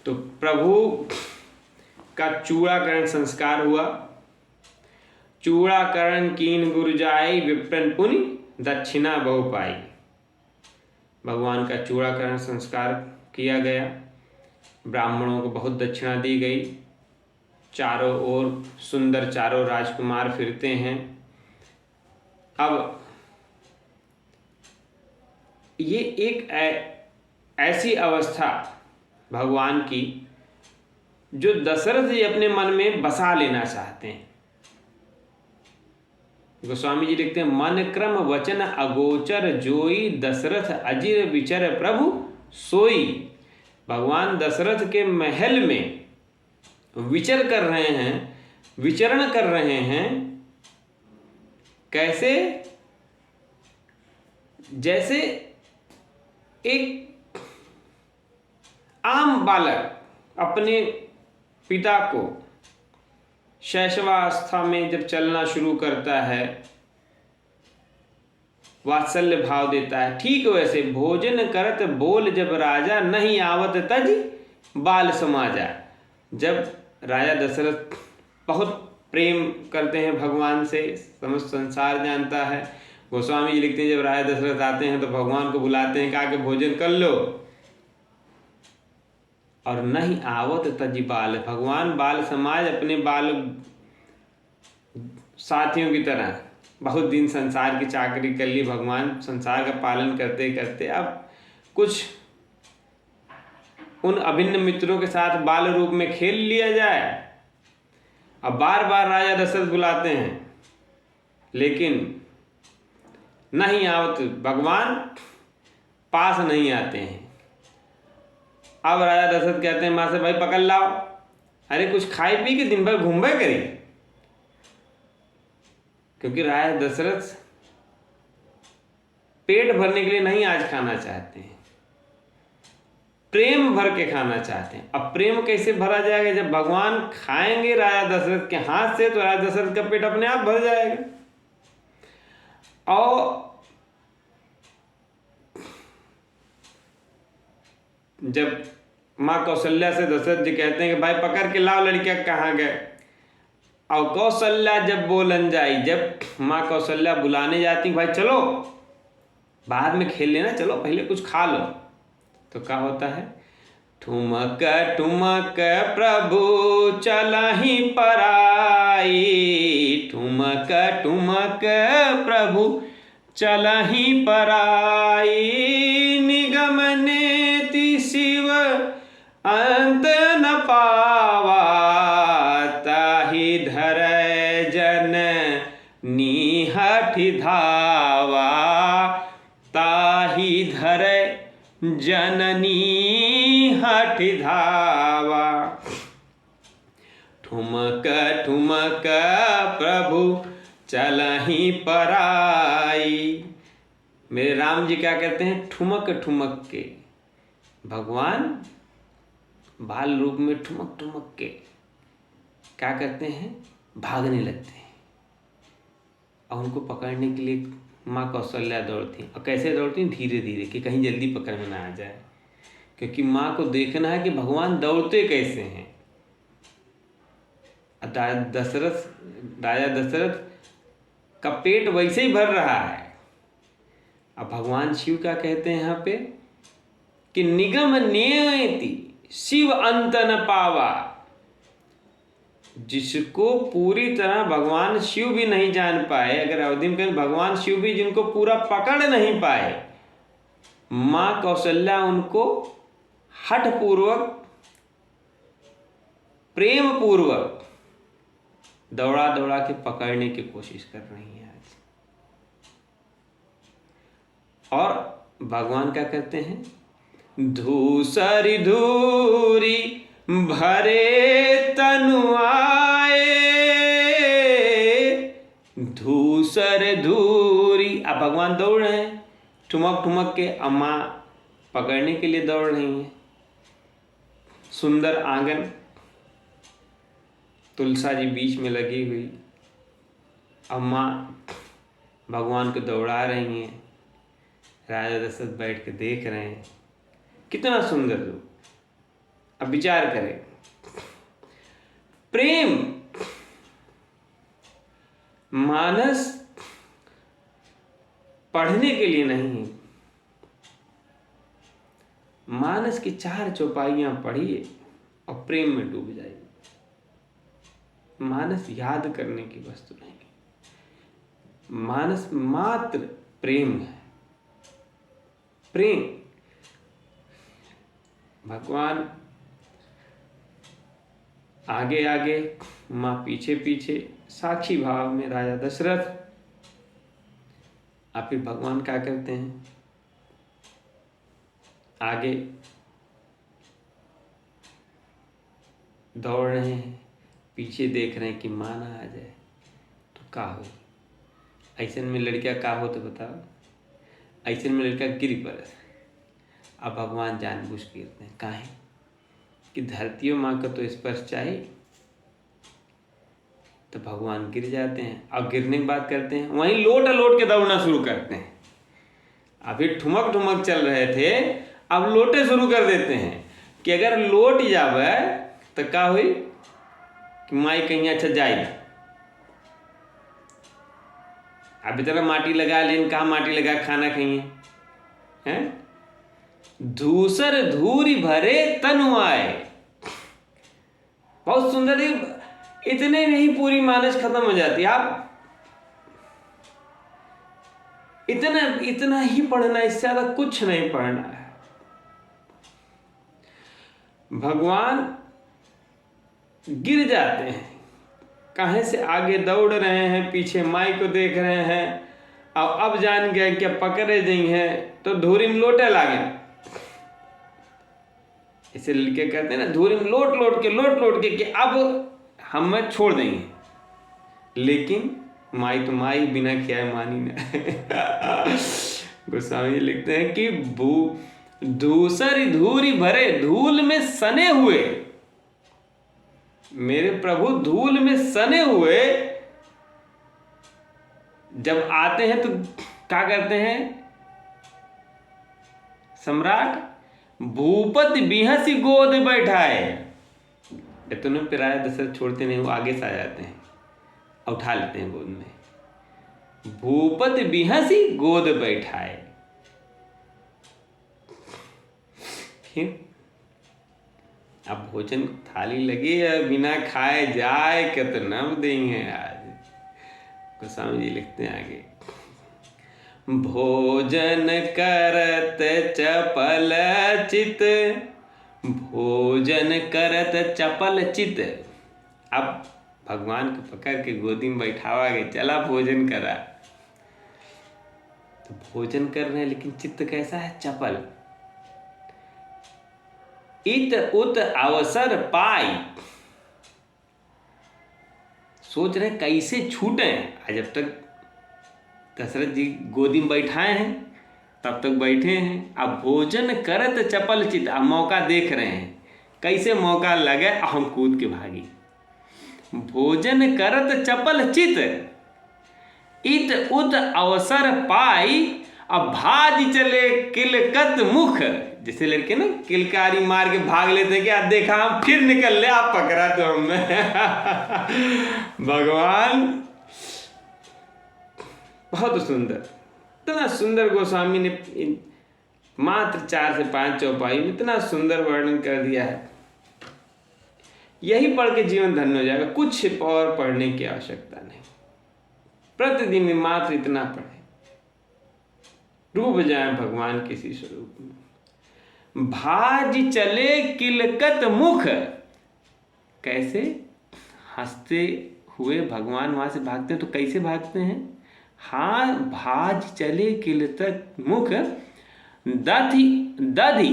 तो प्रभु का चूड़ाकरण संस्कार हुआ। चूड़ाकरण कीन गुरु जाई, विप्रन पुनि दक्षिणा बहु पाई। भगवान का चूड़ाकरण संस्कार किया गया, ब्राह्मणों को बहुत दक्षिणा दी गई। चारों ओर सुंदर चारों राजकुमार फिरते हैं। अब ये एक ऐसी अवस्था भगवान की जो दशरथ जी अपने मन में बसा लेना चाहते हैं। गोस्वामी जी लिखते हैं, मन क्रम वचन अगोचर जोई, दशरथ अजिर विचर प्रभु सोई। भगवान दशरथ के महल में विचरण कर रहे हैं। कैसे? जैसे एक आम बालक अपने पिता को शैशवावस्था में जब चलना शुरू करता है, वात्सल्य भाव देता है, ठीक वैसे भोजन करत बोल जब राजा, नहीं आवत तज बाल समाजा। जब राजा दशरथ बहुत प्रेम करते हैं भगवान से, समस्त संसार जानता है। गोस्वामी जी लिखते हैं, जब राजा दशरथ आते हैं तो भगवान को बुलाते हैं, कहा कि भोजन कर लो, और नहीं आवत तज बाल। भगवान बाल समाज अपने बाल साथियों की तरह बहुत दिन संसार की चाकरी कर ली। भगवान संसार का पालन करते करते अब कुछ उन अभिन्न मित्रों के साथ बाल रूप में खेल लिया जाए। अब बार बार राजा दशरथ बुलाते हैं, लेकिन नहीं आवत, भगवान पास नहीं आते हैं। अब राजा दशरथ कहते हैं माँ से, भाई पकड़ लाओ, अरे कुछ खाए पी के दिन भर घूमबे करी। क्योंकि राजा दशरथ पेट भरने के लिए नहीं आज खाना चाहते हैं, प्रेम भर के खाना चाहते हैं। अब प्रेम कैसे भरा जाएगा? जब भगवान खाएंगे राजा दशरथ के हाथ से, तो राजा दशरथ का पेट अपने आप भर जाएगा। और जब माँ कौशल्या से दशरथ जी कहते हैं कि भाई पकड़ के लाओ लड़कियां कहाँ गए, और कौशल्या जब बोलन जाई, जब माँ कौशल्या बुलाने जाती, भाई चलो बाद में खेल लेना, चलो पहले कुछ खा लो, तो क्या होता है? ठुमक ठुमक प्रभु चलहि पराई, ठुमक ठुमक प्रभु चलहि पराई, निगम नेति शिव अंत न पावा, ताहि धरै जन निहठि धावा, ताहि धरै जननी हठि धावा। ठुमक ठुमक प्रभु चलहि पराई। मेरे राम जी क्या कहते हैं? ठुमक ठुमक के भगवान बाल रूप में ठुमक ठुमक के क्या करते हैं? भागने लगते हैं, और उनको पकड़ने के लिए माँ कौशल्या दौड़ती हैं। और कैसे दौड़ती हैं? धीरे धीरे, कि कहीं जल्दी पकड़ में ना आ जाए, क्योंकि माँ को देखना है कि भगवान दौड़ते कैसे हैं। राजा दशरथ का पेट वैसे ही भर रहा है। अब भगवान शिव क्या कहते हैं यहाँ पे? कि निगम नेति शिव अंत न पावा। जिसको पूरी तरह भगवान शिव भी नहीं जान पाए, अगर अवधि में कहें भगवान शिव भी जिनको पूरा पकड़ नहीं पाए, माँ कौशल्या उनको हठ पूर्वक, प्रेम पूर्वक दौड़ा दौड़ा के पकड़ने की कोशिश कर रही है आज। और भगवान क्या कहते हैं? धूसरी धूरी भरे तनु आए, धूसर धूरी। अब भगवान दौड़ रहे हैं ठुमक ठुमक के, अम्मा पकड़ने के लिए दौड़ रही हैं। सुंदर आंगन, तुलसा जी बीच में लगी हुई, अम्मा भगवान को दौड़ा रही हैं, राजा दशरथ बैठ के देख रहे हैं। कितना सुंदर रूप। अब विचार करें, प्रेम मानस पढ़ने के लिए नहीं, मानस की 4 चौपाइयां पढ़िए और प्रेम में डूब जाइए। मानस याद करने की वस्तु नहीं, मानस मात्र प्रेम है। प्रेम, भगवान आगे आगे, माँ पीछे पीछे, साक्षी भाव में राजा दशरथ। अब फिर भगवान क्या करते हैं, आगे दौड़ रहे हैं, पीछे देख रहे हैं कि माँ ना आ जाए तो का हो। ऐसे में लड़कियाँ का हो तो बताओ, ऐसे में लड़का गिर पड़े। अब भगवान जानबूझ के गिरते हैं, काहे कि धरतियों माँ का तो स्पर्श चाहिए, तो भगवान गिर जाते हैं। अब गिरने की बात करते हैं, वहीं लोट के दौड़ना शुरू करते हैं। अभी ठुमक ठुमक चल रहे थे, अब लोटे शुरू कर देते हैं कि अगर लोट जावे तो का हुई कि माई कहीं अच्छा जाएगी। अब इतना माटी लगा, लेकिन कहाँ माटी लगा खाना खाइए हैं। धूसर धूरी भरे तनु आए, बहुत सुंदर। इतने में ही पूरी मानस खत्म हो जाती है। आप इतना ही पढ़ना, इससे ज्यादा कुछ नहीं पढ़ना है। भगवान गिर जाते हैं, कहाँ से आगे दौड़ रहे हैं, पीछे माई को देख रहे हैं। अब जान गए कि पकड़े गई हैं तो धूरी में लोटे लागे। इसे लड़के कहते हैं ना, धूरी में लोट के कि अब हम छोड़ देंगे। लेकिन माई तो माई, बिना खियाए मानी ना। गोस्वामी लिखते हैं कि धूसर धूरी भरे, धूल में सने हुए, मेरे प्रभु धूल में सने हुए जब आते हैं तो क्या करते हैं, सम्राट भूपति बिहसी गोद बैठाए। इतने पे राजा दशरथ छोड़ते नहीं, वो आगे से आ जाते हैं और उठा लेते हैं गोद में। भूपति बिहसी गोद बैठाए। फिर अब भोजन थाली लगी है, बिना खाए जाए कितना देंगे आज। गोस्वामी जी लिखते हैं आगे, भोजन करत चपल चित, भोजन करत चपल चित। अब भगवान को पकड़ के गोदी में बैठावा गया, चला भोजन करा। तो भोजन कर रहे हैं, लेकिन चित्त कैसा है, चपल। इत उत अवसर पाई, सोच रहे कैसे छूटे। जब तक दशरथ जी गोदी में बैठाए हैं तब तक बैठे हैं। अब भोजन करत चपल चित, अब मौका देख रहे हैं, कैसे मौका लगे हम कूद के भागी। भोजन करत चपल चित, इत उत अवसर पाई, अब भाज चले किलकत मुख। जैसे लड़के ना किलकारी मार के भाग लेते हैं कि आप देखा हम फिर निकल ले, आप पकड़ा तो हमें। भगवान बहुत सुंदर, इतना सुंदर गोस्वामी ने मात्र 4 से 5 चौपाई में इतना सुंदर वर्णन कर दिया है। यही पढ़ के जीवन धन्य हो जाएगा, कुछ और पढ़ने की आवश्यकता नहीं। प्रतिदिन में मात्र इतना पढ़े, डूब जाए भगवान किसी स्वरूप में। भाज चले किलकत मुख, कैसे हंसते हुए भगवान वहां से भागते हैं। तो कैसे भागते हैं, हाँ, भाज चले किलकत मुख, दधि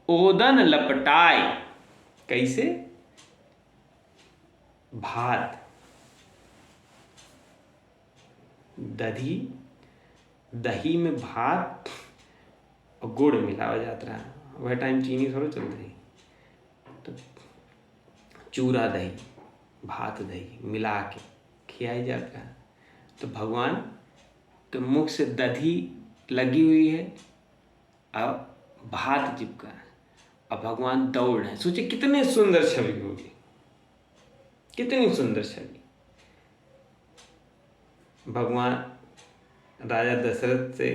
ओदन लपटाए। कैसे, भात, दही में भात और गुड़ मिलावा जाता है। वह टाइम चीनी थोड़ा चल रही, तो चूरा दही, भात दही मिला के खिलाई जाता है। तो भगवान के मुख से दही लगी हुई है, अब भात चिपका है, अब भगवान दौड़ रहे हैं। सोचिए कितने सुंदर छवि होगी, कितनी सुंदर छवि। भगवान राजा दशरथ से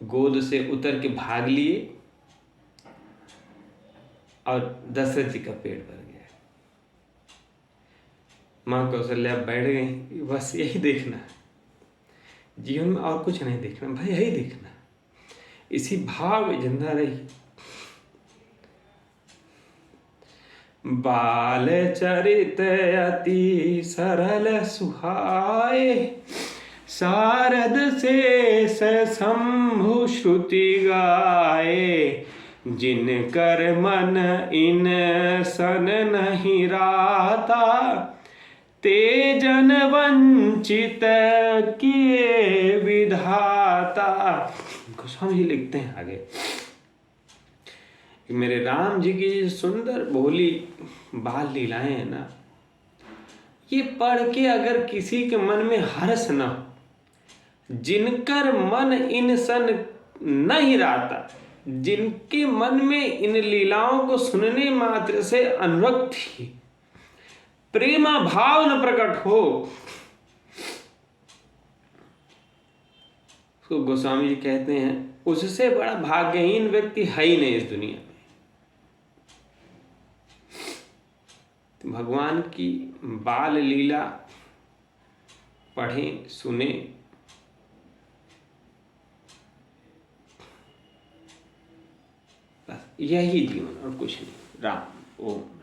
गोद से उतर के भाग लिए और दशरथ जी का पेट भर गया। माँ कौशल्या बैठ गई, बस यही देखना है जीवन में, और कुछ नहीं देखना भाई, यही देखना, इसी भाव में जिंदा रही। बाल चरित अति सरल सुहाए, शारद शेष शंभु श्रुति गाए, जिनकर मन इन सन नहीं राता, ते जन वंचित किए विधाता। गोस्वामी जी लिखते हैं आगे कि मेरे राम जी की सुंदर भोली बाल लीलाएं हैं ना, ये पढ़ के अगर किसी के मन में हर्ष न हो, जिनकर मन इन सन नहीं रहता, जिनके मन में इन लीलाओं को सुनने मात्र से अनुरक्ति प्रेमा भाव न प्रकट हो, तो गोस्वामी जी कहते हैं उससे बड़ा भाग्यहीन व्यक्ति है ही नहीं इस दुनिया में। तो भगवान की बाल लीला पढ़ें, सुने, बस यही जीवन और कुछ नहीं। राम ओम।